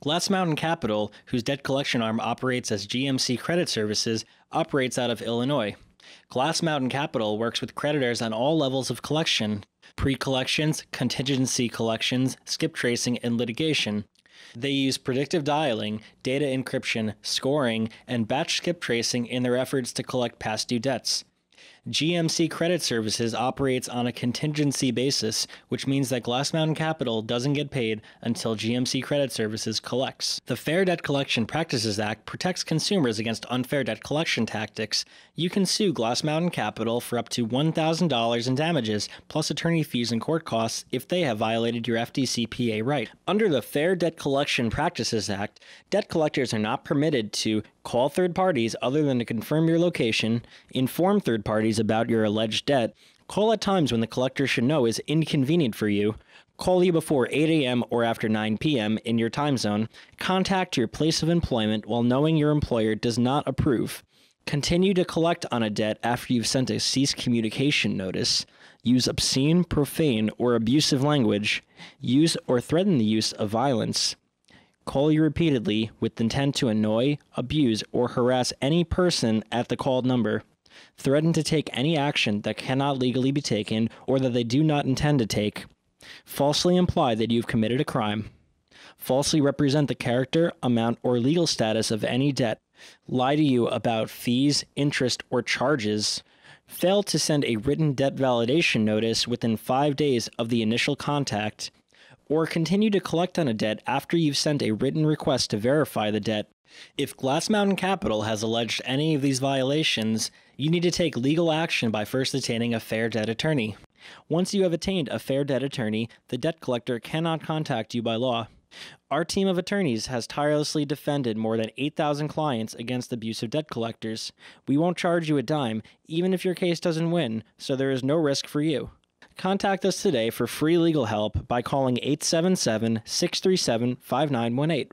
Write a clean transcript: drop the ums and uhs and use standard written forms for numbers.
Glass Mountain Capital, whose debt collection arm operates as GMC Credit Services, operates out of Illinois. Glass Mountain Capital works with creditors on all levels of collection: pre-collections, contingency collections, skip tracing, and litigation. They use predictive dialing, data encryption, scoring, and batch skip tracing in their efforts to collect past due debts. GMC Credit Services operates on a contingency basis, which means that Glass Mountain Capital doesn't get paid until GMC Credit Services collects. The Fair Debt Collection Practices Act protects consumers against unfair debt collection tactics. You can sue Glass Mountain Capital for up to $1,000 in damages, plus attorney fees and court costs if they have violated your FDCPA right. Under the Fair Debt Collection Practices Act, debt collectors are not permitted to call third parties other than to confirm your location, inform third parties about your alleged debt, call at times when the collector should know is inconvenient for you, call you before 8 a.m. or after 9 p.m. in your time zone, contact your place of employment while knowing your employer does not approve, continue to collect on a debt after you've sent a cease communication notice, use obscene, profane, or abusive language, use or threaten the use of violence, call you repeatedly with intent to annoy, abuse, or harass any person at the called number, threaten to take any action that cannot legally be taken or that they do not intend to take, falsely imply that you've committed a crime, falsely represent the character, amount, or legal status of any debt, lie to you about fees, interest, or charges, fail to send a written debt validation notice within 5 days of the initial contact, or continue to collect on a debt after you've sent a written request to verify the debt. If Glass Mountain Capital has alleged any of these violations, you need to take legal action by first attaining a fair debt attorney. Once you have attained a fair debt attorney, the debt collector cannot contact you by law. Our team of attorneys has tirelessly defended more than 8,000 clients against abusive debt collectors. We won't charge you a dime, even if your case doesn't win, so there is no risk for you. Contact us today for free legal help by calling 877-637-5918.